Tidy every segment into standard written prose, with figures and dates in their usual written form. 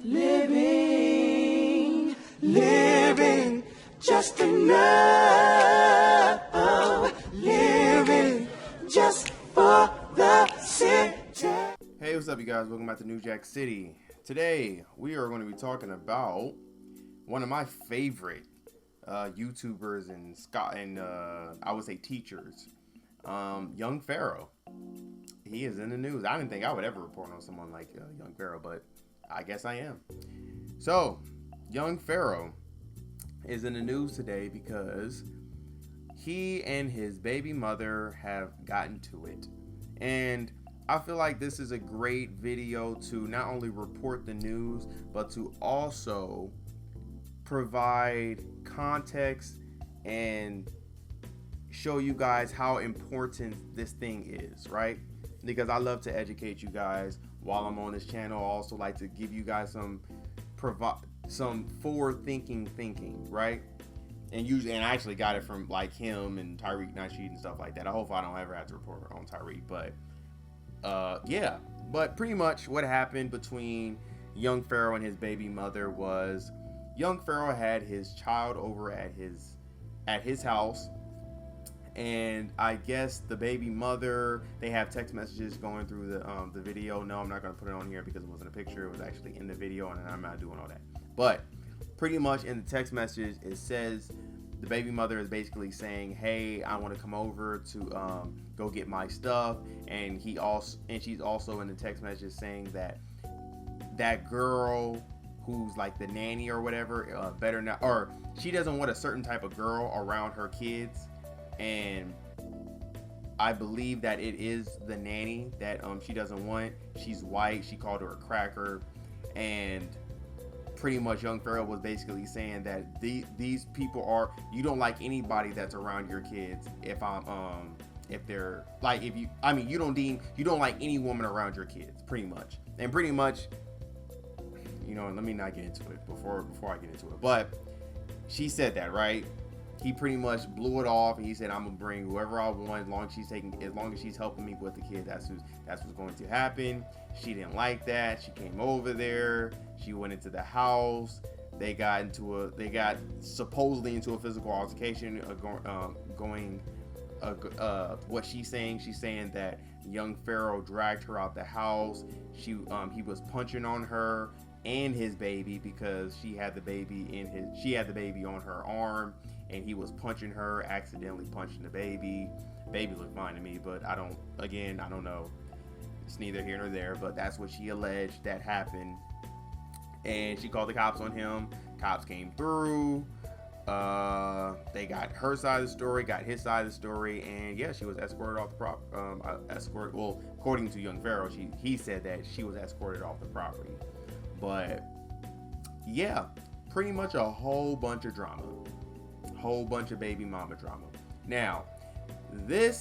living just enough, living just for the city. Hey, what's up, you guys? Welcome back to New Jack City. Today, we are going to be talking about one of my favorite YouTubers and I would say teachers, Young Pharaoh. He is in the news. I didn't think I would ever report on someone like Young Pharaoh, but I guess I am. So, Young Pharaoh is in the news today because he and his baby mother have gotten to it. And I feel like this is a great video to not only report the news, but to also provide context and show you guys how important this thing is, right? Because I love to educate you guys while I'm on this channel. I also like to give you guys some forward thinking, right? And I actually got it from like him and Tyreek Nasheed and stuff like that. I hope I don't ever have to report on Tyreek, but yeah. But pretty much what happened between Young Pharaoh and his baby mother was Young Pharaoh had his child over at his house. And I guess the baby mother, they have text messages going through the video. No, I'm not going to put it on here because it wasn't a picture. It was actually in the video, and I'm not doing all that. But pretty much in the text message, it says the baby mother is basically saying, "Hey, I want to come over to go get my stuff." And she's also in the text message saying that girl who's like the nanny or whatever, better not, or she doesn't want a certain type of girl around her kids. And I believe that it is the nanny that she doesn't want. She's white. She called her a cracker. And pretty much Young Pharaoh was basically saying that these people are, you don't like anybody that's around your kids you don't like any woman around your kids, pretty much. And pretty much, let me not get into it before I get into it. But she said that, right? He pretty much blew it off, and he said, "I'm gonna bring whoever I want, as long as she's helping me with the kid. That's what's going to happen." She didn't like that. She came over there. She went into the house. They got supposedly into a physical altercation. What she's saying that Young Pharaoh dragged her out the house. He was punching on her and his baby because she had the baby on her arm. And he was punching her, accidentally punching the baby. Baby looked fine to me, but I don't know. It's neither here nor there, but that's what she alleged that happened. And she called the cops on him. Cops came through. They got her side of the story, got his side of the story, and yeah, she was escorted off the property. According to Young Pharaoh, he said that she was escorted off the property. But yeah, pretty much a whole bunch of drama. Whole bunch of baby mama drama. Now, the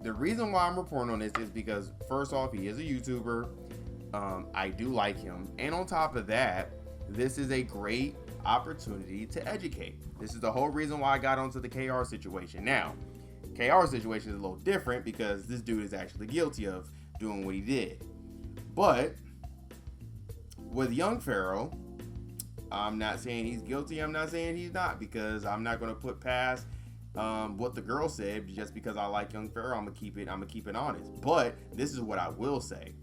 reason why I'm reporting on this is because, first off, he is a YouTuber. I do like him, and on top of that, this is a great opportunity to educate. This is the whole reason why I got onto the KR situation. Now, KR situation is a little different because this dude is actually guilty of doing what he did. But with Young Pharaoh, I'm not saying he's guilty. I'm not saying he's not, because I'm not going to put past what the girl said just because I like Young Pharaoh. I'm gonna keep it honest. But this is what I will say.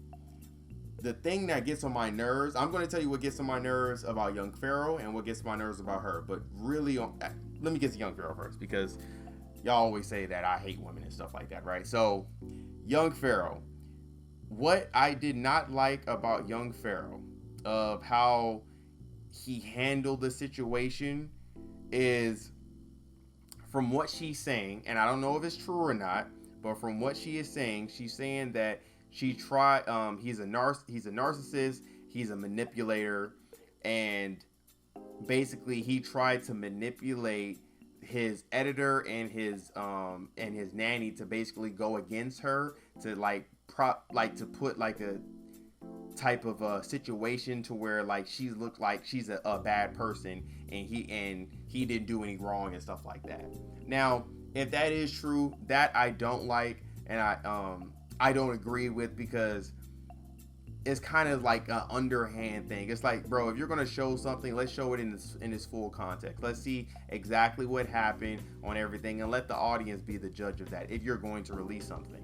The thing that gets on my nerves, I'm going to tell you what gets on my nerves about Young Pharaoh and what gets on my nerves about her. But really, let me get to Young Pharaoh first, because y'all always say that I hate women and stuff like that, right? So, Young Pharaoh. What I did not like about Young Pharaoh, of how he handled the situation, is from what she's saying, and I don't know if it's true or not, but from what she is saying, she's saying that he's a narcissist, he's a manipulator, and basically he tried to manipulate his editor and his nanny to basically go against her, to to put like a type of a situation to where like she looked like she's a bad person, and he didn't do any wrong and stuff like that. Now, if that is true, that I don't like, and I don't agree with, because it's kind of like an underhand thing. It's like, bro, if you're gonna show something, let's show it in its full context. Let's see exactly what happened on everything, and let the audience be the judge of that. If you're going to release something,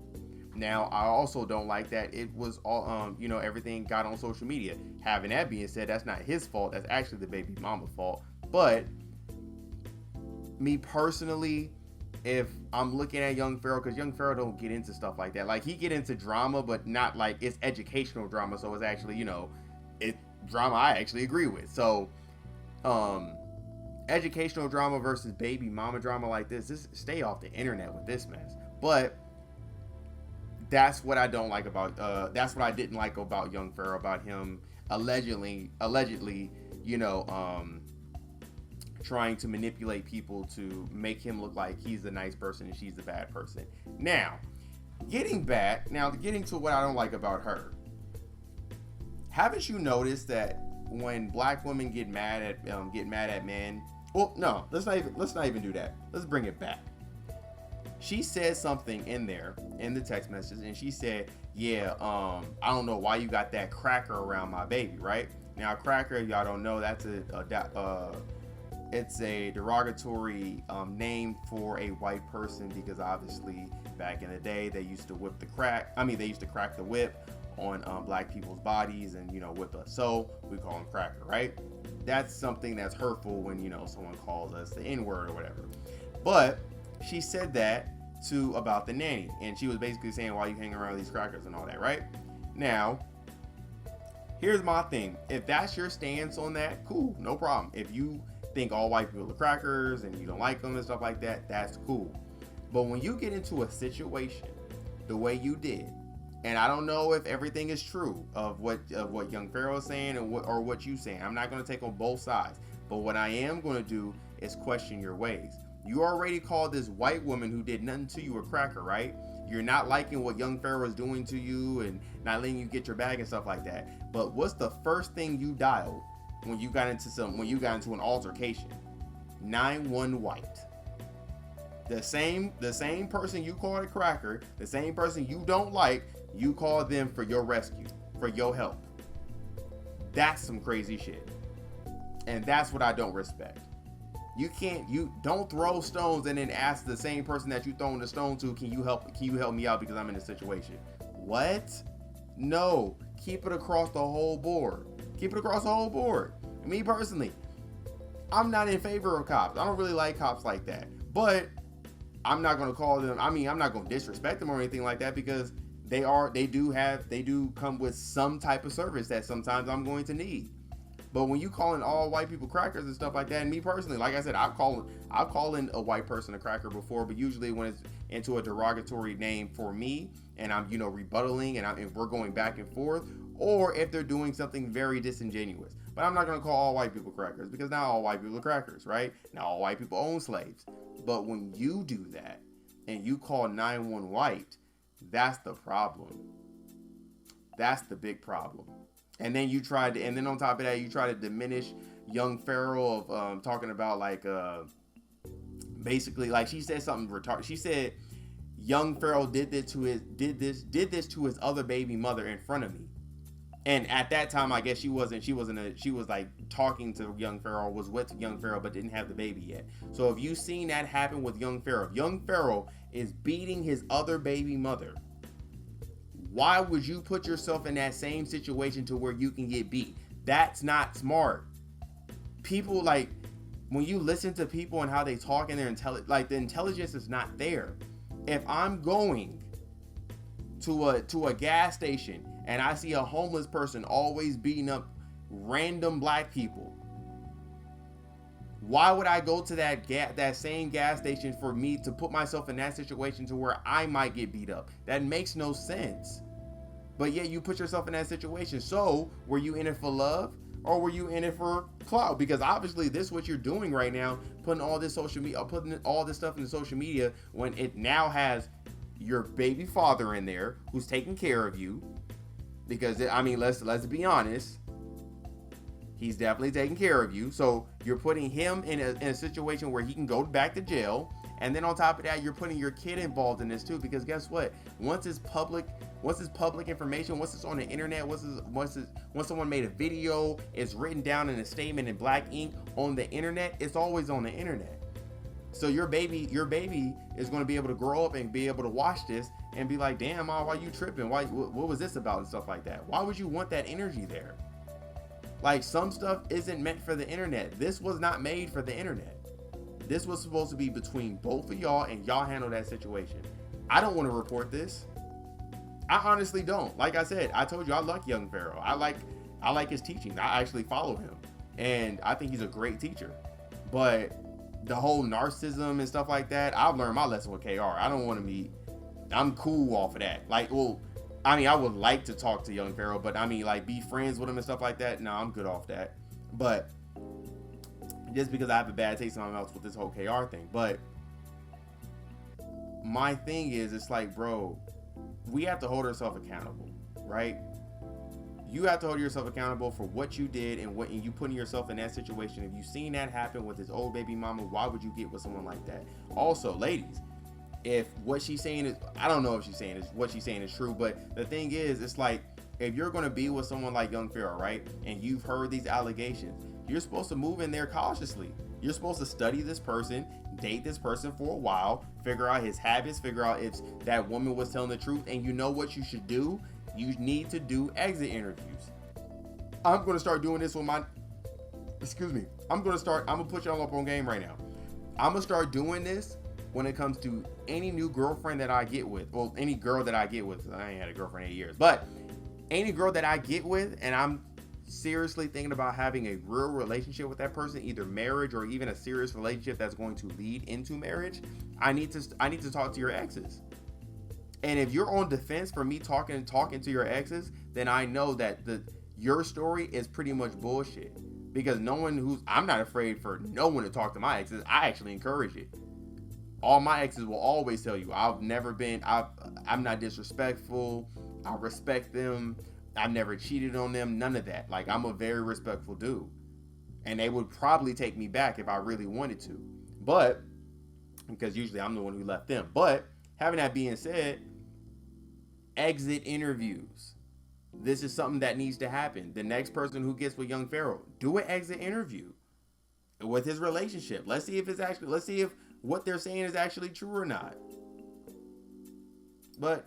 now I also don't like that it was all everything got on social media. Having that being said, that's not his fault. That's actually the baby mama's fault. But me personally, if I'm looking at young Pharaoh, because young Pharaoh don't get into stuff like that. Like, he get into drama, but not like it's educational drama. So it's actually, it drama I actually agree with. So, educational drama versus baby mama drama like this stay off the internet with this mess. But that's what I don't like about. That's what I didn't like about young Pharaoh, about him allegedly, trying to manipulate people to make him look like he's the nice person and she's the bad person. Now, getting to what I don't like about her. Haven't you noticed that when black women get mad at men? Well, no, let's not even do that. Let's bring it back. She said something in there in the text message, and she said, "Yeah, I don't know why you got that cracker around my baby, right?" Now, cracker, if y'all don't know, that's it's a derogatory name for a white person, because obviously back in the day they used to crack the whip on black people's bodies and whip us. So we call them cracker, right? That's something that's hurtful when someone calls us the N-word or whatever. But she said that about the nanny, and she was basically saying, why you hang around these crackers and all that, right? Now, here's my thing. If that's your stance on that, cool, no problem. If you think all white people are crackers and you don't like them and stuff like that, that's cool. But when you get into a situation the way you did, and I don't know if everything is true of what young Pharaoh is saying or what you saying. I'm not going to take on both sides. But what I am going to do is question your ways. You already called this white woman who did nothing to you a cracker, right? You're not liking what young Pharaoh is doing to you and not letting you get your bag and stuff like that. But what's the first thing you dialed when you got into an altercation? 9-1 white. The same person you called a cracker, the same person you don't like, you call them for your rescue, for your help. That's some crazy shit. And that's what I don't respect. You don't throw stones and then ask the same person that you throwing the stone to, can you help me out because I'm in a situation? What? No. Keep it across the whole board. Me personally, I'm not in favor of cops. I don't really like cops like that. But I'm not going to call them, I'm not going to disrespect them or anything like that, because they do come with some type of service that sometimes I'm going to need. But when you calling all white people crackers and stuff like that, and me personally, like I said, I've called a white person a cracker before, but usually when it's into a derogatory name for me, and I'm rebuttaling and we're going back and forth, or if they're doing something very disingenuous. But I'm not going to call all white people crackers, because not all white people are crackers, right? Not all white people own slaves. But when you do that and you call 9-1 white, that's the problem. That's the big problem. And then on top of that, you try to diminish young Pharaoh of talking about basically, like, she said something retarded. She said young Pharaoh did this to his other baby mother in front of me. And at that time, I guess she was like talking to young Pharaoh, was with young Pharaoh, but didn't have the baby yet. So if you've seen that happen with young Pharaoh, if young Pharaoh is beating his other baby mother, why would you put yourself in that same situation to where you can get beat? That's not smart. People, like, when you listen to people and how they talk and the intelligence is not there. If I'm going to a gas station and I see a homeless person always beating up random black people, why would I go to that same gas station for me to put myself in that situation to where I might get beat up? That makes no sense. But yet you put yourself in that situation. So were you in it for love, or were you in it for clout? Because obviously this is what you're doing right now, putting all this stuff into social media, when it now has your baby father in there who's taking care of you. Because let's be honest, he's definitely taking care of you. So you're putting him in a situation where he can go back to jail, And then on top of that, you're putting your kid involved in this too, because guess what? Once it's public information, once it's on the internet, once someone made a video, it's written down in a statement in black ink on the internet, it's always on the internet. So your baby is going to be able to grow up and be able to watch this and be like, damn, Mom, why you tripping? What was this about and stuff like that? Why would you want that energy there? Like, some stuff isn't meant for the internet. This was not made for the internet. This was supposed to be between both of y'all, and y'all handle that situation. I don't want to report this. I honestly don't. Like I said, I told you I like young Pharaoh. I like his teaching. I actually follow him, and I think he's a great teacher. But the whole narcissism and stuff like that, I've learned my lesson with KR. I don't want to be. I'm cool off of that. Like, well, I mean, I would like to talk to young Pharaoh, but I mean, like, be friends with him and stuff like that. No, I'm good off that. But just because I have a bad taste in my mouth with this whole KR thing. But my thing is, it's like, bro, we have to hold ourselves accountable, right? You have to hold yourself accountable for what you did and you putting yourself in that situation. If you seen that happen with his old baby mama, why would you get with someone like that? Also, ladies, if what she's saying is, I don't know if what she's saying is true, but the thing is, it's like, if you're going to be with someone like young Pharaoh, right, and you've heard these allegations, you're supposed to move in there cautiously. You're supposed to study this person, date this person for a while, figure out his habits, figure out if that woman was telling the truth, and you know what you should do? You need to do exit interviews. I'm going to start doing this with my, I'm going to put y'all up on game right now. I'm going to start doing this when it comes to any new girlfriend that I get with. Well, any girl that I get with. I ain't had a girlfriend in 8 years. But any girl that I get with, and I'm seriously thinking about having a real relationship with that person, either marriage or even a serious relationship that's going to lead into marriage, I need to talk to your exes. And if you're on defense for me talking to your exes, then I know that your story is pretty much bullshit. Because I'm not afraid for no one to talk to my exes. I actually encourage it. All my exes will always tell you, I'm not disrespectful. I respect them. I've never cheated on them. None of that. Like, I'm a very respectful dude. And they would probably take me back if I really wanted to. But, because usually I'm the one who left them. But, having that being said, exit interviews. This is something that needs to happen. The next person who gets with young Pharaoh, do an exit interview with his relationship. Let's see if what they're saying is actually true or not. But,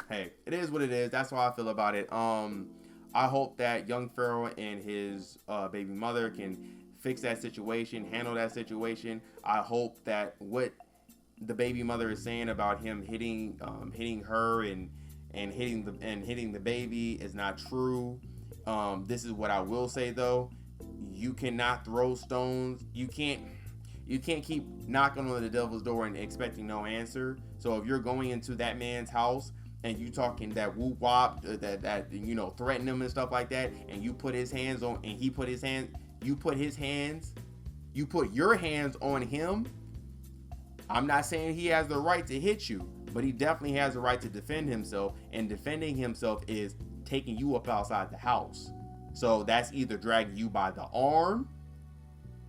hey, it is what it is. That's how I feel about it. I hope that young Pharaoh and his baby mother can fix that situation, handle that situation. I hope that what the baby mother is saying about him hitting her and hitting the baby is not true. This is what I will say though. You cannot throw stones. You can't keep knocking on the devil's door and expecting no answer. So if you're going into that man's house and you talking that whoop wop, that threaten him and stuff like that, and you put his hands on, and you put your hands on him, I'm not saying he has the right to hit you, but he definitely has the right to defend himself, and defending himself is taking you up outside the house. So that's either dragging you by the arm,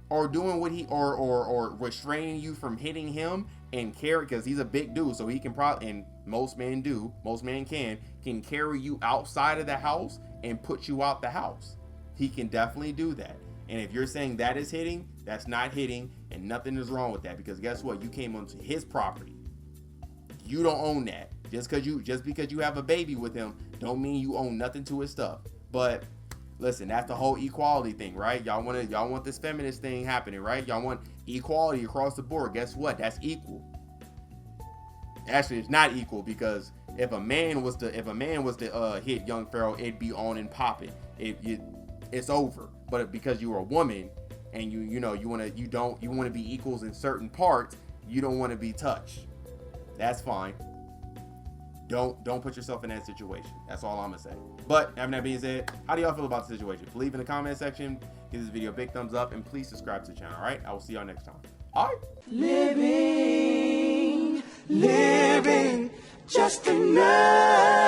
or doing what or restraining you from hitting him and carry, because he's a big dude, so he can probably, and most men can carry you outside of the house and put you out the house. He can definitely do that. And if you're saying that is hitting, that's not hitting, and nothing is wrong with that, because guess what? You came onto his property. You don't own that. Just because you have a baby with him, don't mean you own nothing to his stuff. But listen, that's the whole equality thing, right? Y'all want this feminist thing happening, right? Y'all want equality across the board. Guess what? That's equal. Actually, it's not equal, because if a man was to hit young Pharaoh, it'd be on and popping. It's over. But because you're a woman and you want to be equals in certain parts, you don't want to be touched. That's fine. Don't put yourself in that situation. That's all I'm gonna say. But having that being said, how do y'all feel about the situation? Leave in the comment section. Give this video a big thumbs up, and please subscribe to the channel. All right, I will see y'all next time. All right. Living just another